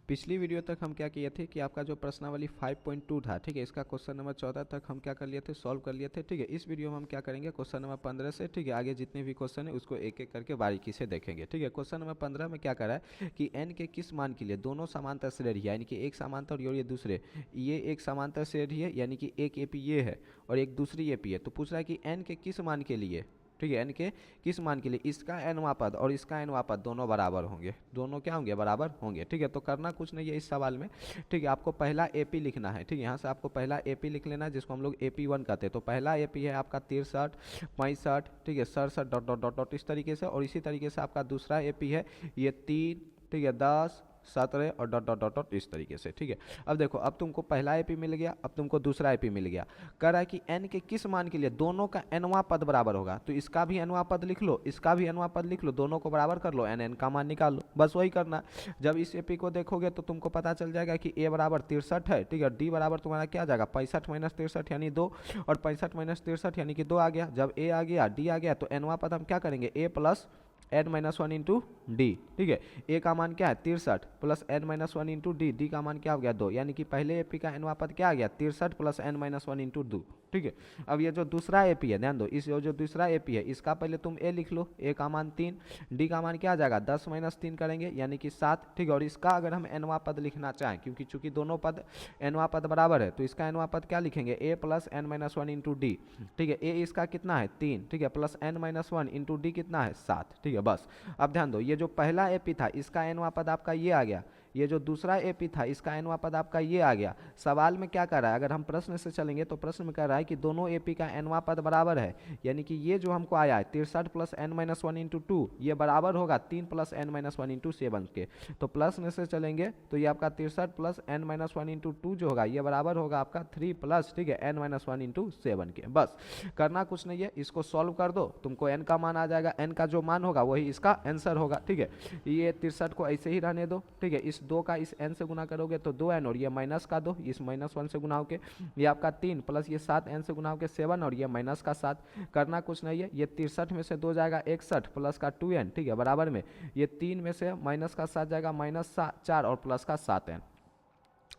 पिछली वीडियो तक हम क्या किए थे कि आपका जो प्रश्नावली 5.2 था, ठीक है, इसका क्वेश्चन नंबर 14 तक हम क्या कर लिए थे, सॉल्व कर लिए थे। ठीक है, इस वीडियो में हम क्या करेंगे, क्वेश्चन नंबर 15 से, ठीक है, आगे जितने भी क्वेश्चन है उसको एक एक करके बारीकी से देखेंगे। ठीक है, क्वेश्चन नंबर 15 में क्या करा है कि एन के किस मान के लिए दोनों समांतर श्रेणी है, यानी कि एक समांतर और ये दूसरे, ये एक समांतर श्रेणी है, यानी कि एक एपी ये है और एक दूसरी एपी है। तो पूछ रहा है कि एन के किस मान के लिए, ठीक है, एन के किस मान के लिए इसका एनवां पद और इसका एनवां पद दोनों बराबर होंगे, दोनों क्या होंगे, बराबर होंगे। ठीक है, तो करना कुछ नहीं है इस सवाल में। ठीक है, आपको पहला एपी लिखना है। ठीक है, यहाँ से आपको पहला एपी लिख लेना है जिसको हम लोग AP1 कहते हैं। तो पहला एपी है आपका 63, 65, ठीक है, 67 डॉट डॉट डॉट डॉट इस तरीके से, और इसी तरीके से आपका दूसरा एपी है ये 3, ठीक है, 10, 17 और डॉट डॉट डॉट डॉट इस तरीके से। ठीक है, अब देखो, अब तुमको पहला एपी मिल गया, अब तुमको दूसरा एपी मिल गया। कह रहा है कि एन के किस मान के लिए दोनों का एनवां पद बराबर होगा। तो इसका भी एनवां पद लिख लो, इसका भी एनवां पद लिख लो, दोनों को बराबर कर लो, एन एन का मान निकाल लो, बस वही करना। जब इस एपी को देखोगे तो तुमको पता चल जाएगा कि ए बराबर 63 है, ठीक है, डी बराबर तुम्हारा क्या आ जाएगा 65 माइनस 63 यानी 2, और 65 माइनस 63 यानी कि 2 आ गया। जब ए आ गया, डी आ गया, तो एनवां पद हम क्या करेंगे, A plus n minus one into D. ठीक है, ए का मान क्या है 63 plus n minus one into D, D का मान क्या हो गया 2, यानी कि पहले एपी का एनवां पद क्या आ गया 63 plus n minus one into 2। ठीक है, अब ये जो दूसरा एपी है, ध्यान दो, इस जो दूसरा एपी है इसका पहले तुम ए लिख लो, ए का मान 3, डी का मान क्या आ जाएगा 10 माइनस 3 करेंगे यानी कि 7। ठीक है, और इसका अगर हम एनवां पद लिखना चाहें, क्योंकि चूंकि दोनों पद एनवां पद बराबर है, तो इसका एनवां पद क्या लिखेंगे, A plus n minus one into D. ठीक है, ए इसका कितना है 3, ठीक है, plus n minus one into D कितना है 7। ठीक है, बस। अब ध्यान दो, ये जो पहला एपी था इसका एनवां पद आपका ये आ गया, ये जो दूसरा एपी था इसका एनवां पद आपका ये आ गया। सवाल में क्या कर रहा है, अगर हम प्रश्न से चलेंगे तो प्रश्न में कह रहा है कि दोनों एपी का एनवां पद बराबर है, यानी कि ये जो हमको आया है 63 plus n minus one into 2 ये बराबर होगा 3 plus n minus one into 7 के। तो प्रश्न से चलेंगे तो ये आपका 63 plus n minus one into 2 जो होगा ये बराबर होगा आपका 3 प्लस, ठीक है, एन माइनस वन इंटू 7 के। बस, करना कुछ नहीं है, इसको सॉल्व कर दो, तुमको एन का मान आ जाएगा, एन का जो मान होगा वही इसका आंसर होगा। ठीक है, ये 63 को ऐसे ही रहने दो। ठीक है, इस 2 का इस एन से गुना करोगे तो 2n, और ये माइनस का 2 इस माइनस 1 से गुना होके ये आपका 3 प्लस ये 7n से गुना होके 7, और ये माइनस का 7। करना कुछ नहीं है, ये 63 में से 2 जाएगा 61 प्लस का 2n, ठीक है, बराबर में ये 3 में से माइनस का 7 जाएगा माइनस 4 और प्लस का 7n।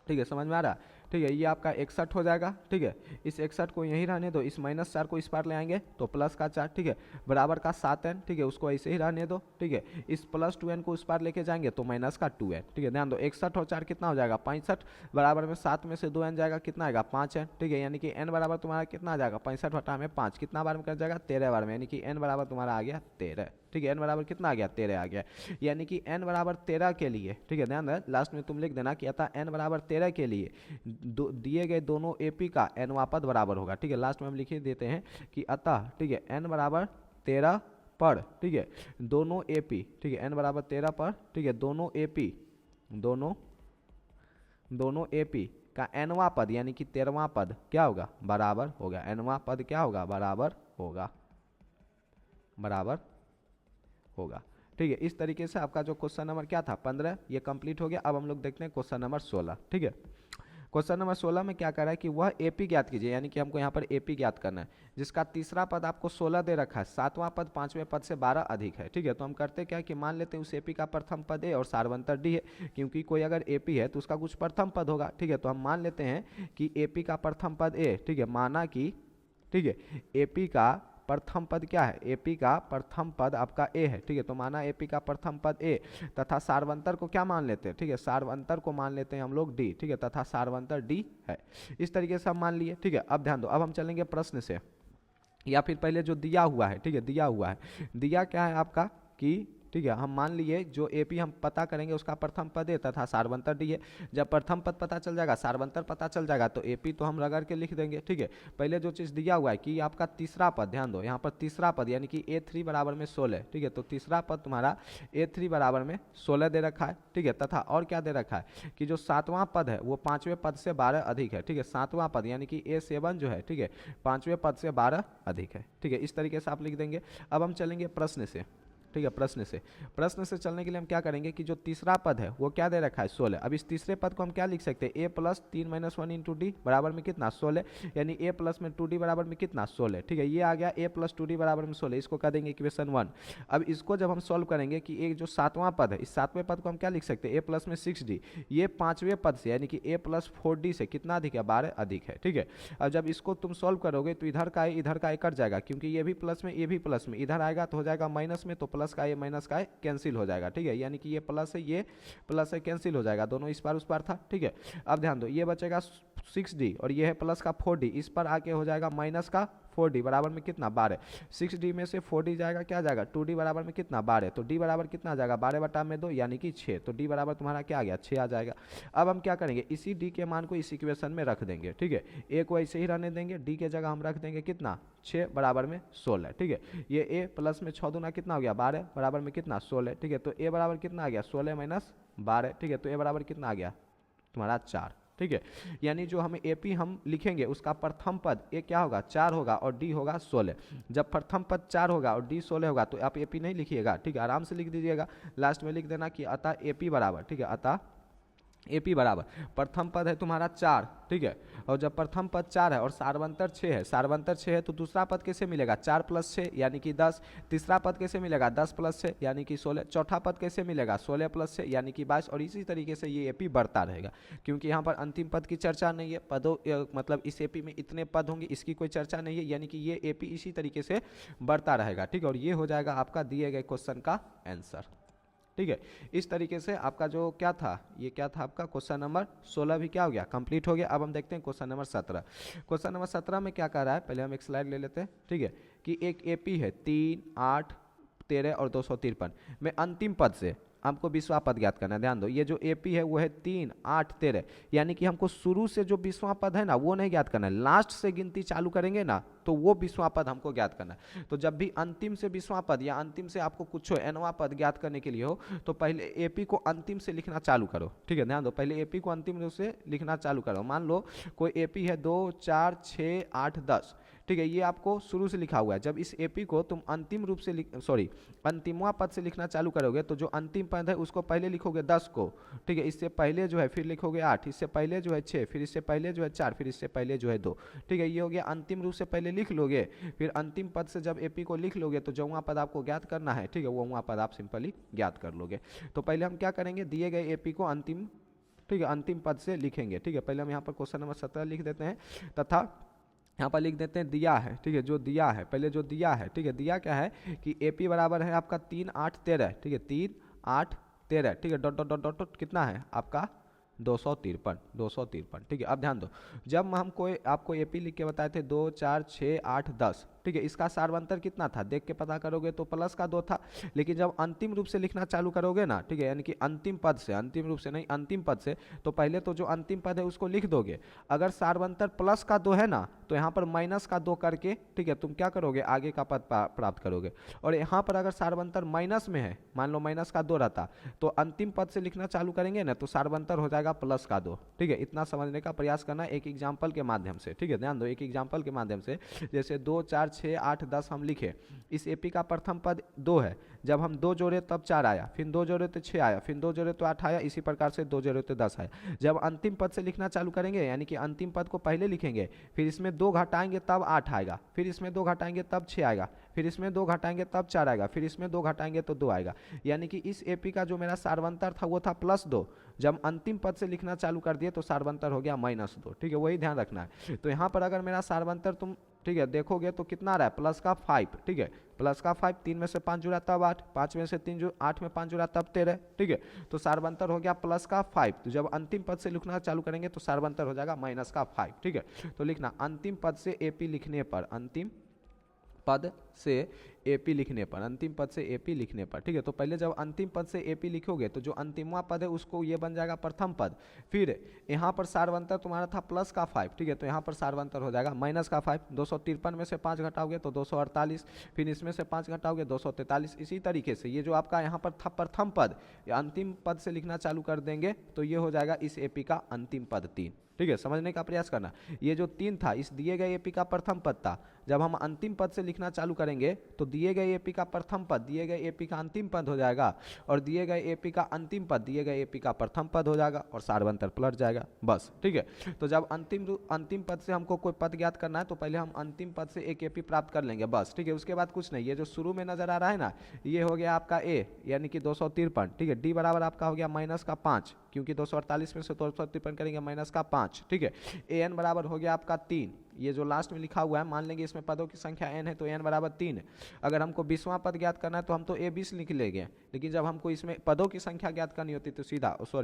ठीक है, समझ में आ रहा है। ठीक है, ये आपका 61 हो जाएगा। ठीक है, इस 61 को यहीं रहने दो, इस माइनस 4 को इस पार ले आएंगे तो प्लस का 4, ठीक है, बराबर का 7n। ठीक है, उसको ऐसे ही रहने दो। ठीक है, इस प्लस 2n को उस पार लेके जाएंगे तो माइनस का 2n। ठीक है, ध्यान दो, 61 और 4 कितना हो जाएगा 65, बराबर में 7 में से 2n जाएगा कितना आएगा 5n। ठीक है, यानी कि n बराबर तुम्हारा कितना आ जाएगा 65 बटा में 5 कितना बार में कर जाएगा 13 बार में, यानी कि n बराबर तुम्हारा आ गया 13। ठीक है, n बराबर कितना आ गया 13 आ गया, यानी कि n बराबर 13 के लिए, ठीक है, ध्यान रहे लास्ट में तुम लिख देना कि अतः n बराबर 13 के लिए दिए गए दोनों एपी का एनवां पद बराबर होगा। ठीक है, लास्ट में हम लिख देते हैं कि अतः, ठीक है, n बराबर 13 पर, ठीक है, दोनों एपी, ठीक है, n बराबर 13 पर, ठीक है, दोनों एपी, दोनों एपी का एनवां पद यानी कि 13वां पद क्या होगा, बराबर होगा, एनवां पद क्या होगा, बराबर होगा, बराबर होगा। ठीक है, इस तरीके से आपका जो क्वेश्चन नंबर क्या था 15 ये कंप्लीट हो गया। अब हम लोग देखते हैं क्वेश्चन नंबर 16। ठीक है, क्वेश्चन नंबर 16 में क्या कर रहा है कि वह एपी ज्ञात कीजिए, यानी कि हमको यहाँ पर एपी ज्ञात करना है जिसका तीसरा पद आपको 16 दे रखा है, सातवां पद पांचवें पद से 12 अधिक है। ठीक है, तो हम करते क्या कि मान लेते हैं उस एपी का प्रथम पद ए और सार्वंतर डी है, क्योंकि कोई अगर एपी है तो उसका कुछ प्रथम पद होगा। ठीक है, तो हम मान लेते हैं कि एपी का प्रथम पद ए, ठीक है, माना कि, ठीक है, एपी का प्रथम पद क्या है, एपी का प्रथम पद आपका ए है। ठीक है, तो माना एपी का प्रथम पद ए तथा सार्वंतर को क्या मान लेते हैं, ठीक है, सार्वंतर को मान लेते हैं हम लोग डी। ठीक है, तथा सार्वंतर डी है, इस तरीके से हम मान लिए। ठीक है, अब ध्यान दो, अब हम चलेंगे प्रश्न से, या फिर पहले जो दिया हुआ है, ठीक है, दिया हुआ है, दिया क्या है आपका कि, ठीक है, हम मान लिए जो एपी हम पता करेंगे उसका प्रथम पद है तथा सार्वंतर डी है। जब प्रथम पद पता चल जाएगा, सार्वंतर पता चल जाएगा, तो एपी तो हम रगड़ के लिख देंगे। ठीक है, पहले जो चीज़ दिया हुआ है कि आपका तीसरा पद, ध्यान दो यहाँ पर तीसरा पद यानी कि A3 बराबर में 16। ठीक है, तो तीसरा पद तुम्हारा A3 बराबर में 16 दे रखा है। ठीक है, तथा और क्या दे रखा है कि जो सातवां पद है वो पांचवें पद से 12 अधिक है। ठीक है, सातवां पद यानी कि A7 जो है, ठीक है, पांचवें पद से 12 अधिक है। ठीक है, इस तरीके से आप लिख देंगे। अब हम चलेंगे प्रश्न से। ठीक है, प्रश्न से चलने के लिए हम क्या करेंगे कि जो तीसरा पद है वो क्या दे रखा है 16। अब इस तीसरे पद को हम क्या लिख सकते हैं, ए प्लस 3 माइनस 1 इंटू डी बराबर में कितना 16, यानी ए प्लस में 2d बराबर में कितना 16। ठीक है, ये आ गया ए प्लस 2d बराबर में 16, इसको कर देंगे इक्वेशन 1। अब इसको जब हम सॉल्व करेंगे कि एक जो सातवां पद है, इस सातवें पद को हम क्या लिख सकते हैं, ए प्लस में 6d, ये पांचवें पद से यानी कि ए प्लस 4d से कितना अधिक है 12 अधिक है। ठीक है, अब जब इसको तुम सॉल्व करोगे तो इधर का ए कट जाएगा, क्योंकि ये भी प्लस में ये भी प्लस में, इधर आएगा तो हो जाएगा माइनस में, तो प्लस का ए माइनस का ए कैंसिल हो जाएगा। ठीक है, यानी कि ये प्लस है कैंसिल हो जाएगा, दोनों इस पार उस पार था। ठीक है, अब ध्यान दो, ये बचेगा 6d और ये है प्लस का 4d, इस पर आके हो जाएगा माइनस का 4d बराबर में कितना 12। 6d में से 4d जाएगा, क्या जाएगा 2d बराबर में कितना 12, तो d बराबर कितना आ जाएगा 12 बटा में 2 यानी कि 6, तो d बराबर तुम्हारा क्या आ गया 6 आ जाएगा। अब हम क्या करेंगे, इसी d के मान को इस इक्वेशन में रख देंगे। ठीक है, a को ऐसे ही रहने देंगे, d के जगह हम रख देंगे कितना 6 बराबर में 16। ठीक है, ये a प्लस में 6 दूना कितना हो गया 12 बराबर में कितना 16। ठीक है, तो a बराबर कितना आ गया 16 माइनस 12। ठीक है, तो a बराबर कितना आ गया तुम्हारा 4। ठीक है, यानी जो हमें एपी हम लिखेंगे उसका प्रथम पद ए क्या होगा 4 होगा और डी होगा 16। जब प्रथम पद 4 होगा और डी 16 होगा तो आप एपी नहीं लिखिएगा। ठीक है, आराम से लिख दीजिएगा, लास्ट में लिख देना कि अतः एपी बराबर, ठीक है, अतः एपी बराबर प्रथम पद है तुम्हारा 4। ठीक है, और जब प्रथम पद 4 है और सार्वंतर 6 है, सार्वंतर 6 है तो दूसरा पद कैसे मिलेगा 4 प्लस 6 यानी कि 10, तीसरा पद कैसे मिलेगा 10 प्लस 6 यानी कि 16, चौथा पद कैसे मिलेगा 16 प्लस 6 यानी कि 22, और इसी तरीके से ये एपी बढ़ता रहेगा। क्योंकि यहाँ पर अंतिम पद की चर्चा नहीं है, पदों मतलब इस एपी में इतने पद होंगे इसकी कोई चर्चा नहीं है, यानी कि ये एपी इसी तरीके से बढ़ता रहेगा। ठीक है, और ये हो जाएगा आपका दिए गए क्वेश्चन का आंसर। ठीक है, इस तरीके से आपका जो क्या था, ये क्या था आपका क्वेश्चन नंबर 16 भी क्या हो गया कंप्लीट हो गया। अब हम देखते हैं क्वेश्चन नंबर 17। क्वेश्चन नंबर 17 में क्या कह रहा है, पहले हम एक स्लाइड ले लेते हैं। ठीक है, कि एक एपी है 3, 8, 13 और 253 में अंतिम पद से हमको 20वां पद ज्ञात करना है। ध्यान दो, ये जो एपी है वो है 3, 8, 13, यानी कि हमको शुरू से जो 20वां पद है ना वो नहीं ज्ञात करना है, लास्ट से गिनती चालू करेंगे ना तो वो 20वां पद हमको ज्ञात करना है। तो जब भी अंतिम से 20वां पद या अंतिम से आपको कुछ nवां पद ज्ञात करने के लिए हो तो पहले एपी को अंतिम से लिखना चालू करो। ठीक है, ध्यान दो, पहले एपी को अंतिम रूप से लिखना चालू करो। मान लो कोई एपी है 2, 4, 6, 8, 10। ठीक है, ये आपको शुरू से लिखा हुआ है। जब इस एपी को तुम अंतिम रूप से अंतिमवां पद से लिखना चालू करोगे तो जो अंतिम पद है उसको पहले लिखोगे 10 को। ठीक है, इससे पहले जो है फिर लिखोगे 8, इससे पहले जो है 6, फिर इससे पहले जो है 4, फिर इससे पहले जो है 2। ठीक है, ये हो गया अंतिम रूप से पहले लिख लोगे, फिर अंतिम पद से जब एपी को लिख लोगे तो जो वहाँ पद आपको ज्ञात करना है, ठीक है, वो वहाँ पद आप सिंपली ज्ञात कर लोगे। तो पहले हम क्या करेंगे, दिए गए एपी को अंतिम, ठीक है, अंतिम पद से लिखेंगे। ठीक है, पहले हम यहाँ पर क्वेश्चन नंबर 17 लिख देते हैं, तथा यहाँ पर लिख देते हैं दिया है। ठीक है, जो दिया है, पहले जो दिया है, ठीक है, दिया क्या है कि एपी बराबर है आपका 3, 8, 13। ठीक है, 3, 8, 13। ठीक है, डॉट डॉट डॉट डॉट कितना है आपका 253। ठीक है, अब ध्यान दो, जब हम आपको एपी लिख के बताए थे 2, 4, 6, 8, 10। ठीक है, इसका सार्वंतर कितना था देख के पता करोगे तो प्लस का 2 था, लेकिन जब अंतिम रूप से लिखना चालू करोगे ना, ठीक है, यानी कि अंतिम पद से, अंतिम रूप से नहीं अंतिम पद से, तो पहले तो जो अंतिम पद है उसको लिख दोगे। अगर सार्वंतर प्लस का 2 है ना तो यहाँ पर माइनस का 2 करके, ठीक है, तुम क्या करोगे आगे का पद प्राप्त करोगे। और यहाँ पर अगर सार्वंतर माइनस में है, मान लो माइनस का 2 रहता तो अंतिम पद से लिखना चालू करेंगे ना तो सार्वंतर हो जाएगा प्लस का 2। ठीक है, इतना समझने का प्रयास करना एक एग्जाम्पल के माध्यम से। ठीक है, ध्यान दो, एक एग्जाम्पल के माध्यम से, जैसे 2, 4, 6, 8, 10 हम लिखे, इस एपी का प्रथम पद 2 है, जब हम 2 जोड़े तब 4 आया, फिर 2 जोड़े तो 6 आया, फिर 2 जोड़े तो 8 आया, इसी प्रकार से 2 जोड़े तो 10 आया। जब अंतिम पद से लिखना चालू करेंगे यानी कि अंतिम पद को पहले लिखेंगे, फिर इसमें 2 घटाएंगे तब 8 आएगा, फिर इसमें 2 घटाएंगे तब 6 आएगा, फिर इसमें 2 घटाएंगे तब 4 आएगा, फिर इसमें 2 घटाएंगे तो 2 आएगा। यानी कि इस एपी का जो मेरा सार्वंतर था वो था +2, जब अंतिम पद से लिखना चालू कर दिए तो सार्वंतर हो गया -2। ठीक है, वही ध्यान रखना है। तो यहाँ पर अगर मेरा सार्वंतर तुम, ठीक है, देखोगे तो कितना रहा है प्लस का 5। ठीक है, प्लस का 5, 3 में से 5 जुड़ा तब 8, 5 में से 3 8 में 5 जुड़ा तब 13। ठीक है, तो सार्वंतर हो गया प्लस का 5। तो जब अंतिम पद से लिखना चालू करेंगे तो सार्वंतर हो जाएगा -5। ठीक है, तो लिखना अंतिम पद से एपी लिखने पर, अंतिम पद से एपी लिखने पर, अंतिम पद से एपी लिखने पर। ठीक है, तो पहले जब अंतिम पद से एपी लिखोगे तो जो अंतिमवा पद है उसको ये बन जाएगा प्रथम पद, फिर यहाँ पर सार्वंतर तुम्हारा था प्लस का 5। ठीक है, तो यहाँ पर सार्वंतर हो जाएगा -5। 253 में से 5 घटाओगे तो 248, फिर इसमें से 5 घटाओगे 243। इसी तरीके से ये जो आपका यहाँ पर था प्रथम पद, या अंतिम पद से लिखना चालू कर देंगे तो ये हो जाएगा इस एपी का अंतिम पद 3। ठीक है, समझने का प्रयास करना, ये जो 3 था इस दिए गए एपी का प्रथम पद था, जब हम अंतिम पद से लिखना चालू करेंगे करेंगे तो दिए गए एपी का प्रथम पद दिए गए एपी का अंतिम पद हो जाएगा, और दिए गए एपी का अंतिम पद दिए गए एपी का प्रथम पद हो जाएगा, और सार्वंतर पलट जाएगा बस। ठीक है, तो जब अंतिम पद से हमको कोई पद ज्ञात करना है तो पहले हम अंतिम पद से एक एपी प्राप्त कर लेंगे बस। ठीक है, उसके बाद कुछ नहीं। ये जो शुरू में नजर आ रहा है ना, ये हो गया आपका ए यानी कि 253। ठीक है, डी बराबर आपका हो गया -5, क्योंकि 248 में से 253 करेंगे -5। ठीक है, ए एन बराबर हो गया आपका 3। ये जो लास्ट में लिखा हुआ है, मान लेंगे इसमें पदों की संख्या n है तो n बराबर 3 है। अगर हमको 20वां पद ज्ञात करना है तो हम तो a 20 लिख लेंगे, लेकिन जब हमको इसमें पदों की संख्या ज्ञात करनी होती तो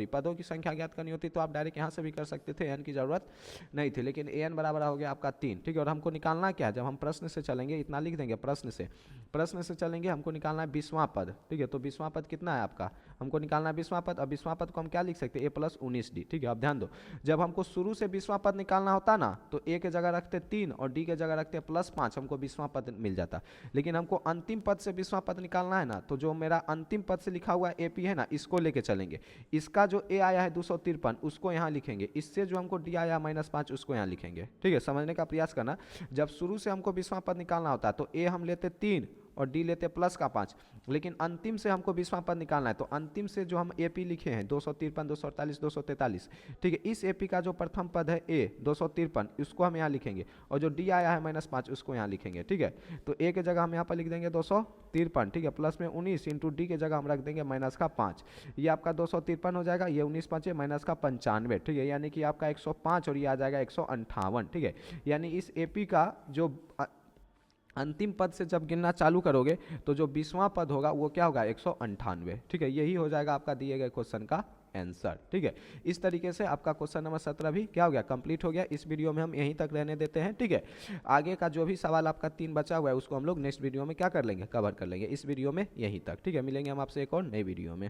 पदों की संख्या ज्ञात करनी होती तो आप डायरेक्ट यहाँ से भी कर सकते थे, n की जरूरत नहीं थी, लेकिन a n बराबर हो गया आपका 3। ठीक है, और हमको निकालना क्या है, जब हम प्रश्न से चलेंगे इतना लिख देंगे, प्रश्न से चलेंगे, हमको निकालना है 20वां पद। ठीक है, तो 20वां पद कितना है आपका, हमको निकालना है 20वां पद। अब 20वां पद को हम क्या लिख सकते हैं, a + 19d। ठीक है, अब ध्यान दो, जब हमको शुरू से 20वां पद निकालना होता ना तो a के जगह रखते 3 और d के जगह रखते +5, हमको 20वां पद मिल जाता। लेकिन हमको अंतिम पद से 20वां पद निकालना है ना, तो जो मेरा अंतिम पद से लिखा हुआ एपी है ना, इसको लेके चलेंगे। इसका जो ए आया है 253 उसको यहाँ लिखेंगे, इससे जो हमको डी आया -5 उसको यहाँ लिखेंगे। ठीक है, समझने का प्रयास करना। जब शुरू से हमको 20वां पद निकालना होता है तो ए हम लेते 3 और डी लेते +5, लेकिन अंतिम से हमको 20वां पद निकालना है तो अंतिम से जो हम एपी लिखे हैं 253, 248, 243। ठीक है, इस एपी का जो प्रथम पद है ए 253 उसको हम यहाँ लिखेंगे, और जो डी आया है -5 उसको यहाँ लिखेंगे। ठीक है, तो ए के जगह हम यहाँ पर लिख देंगे 253। ठीक है, प्लस में 19 इंटू डी के जगह हम रख देंगे -5। ये आपका 253 हो जाएगा, ये 19 5 -95। ठीक है, यानी कि आपका 105 और ये आ जाएगा 158। ठीक है, यानी इस एपी का जो अंतिम पद से जब गिनना चालू करोगे तो जो 20वां पद होगा वो क्या होगा, 198। ठीक है, यही हो जाएगा आपका दिए गए क्वेश्चन का आंसर। ठीक है, इस तरीके से आपका क्वेश्चन नंबर 17 भी क्या हो गया, कंप्लीट हो गया। इस वीडियो में हम यहीं तक रहने देते हैं। ठीक है, आगे का जो भी सवाल आपका 3 बचा हुआ है उसको हम लोग नेक्स्ट वीडियो में क्या कर लेंगे, कवर कर लेंगे। इस वीडियो में यहीं तक। ठीक है, मिलेंगे हम आपसे एक और नई वीडियो में।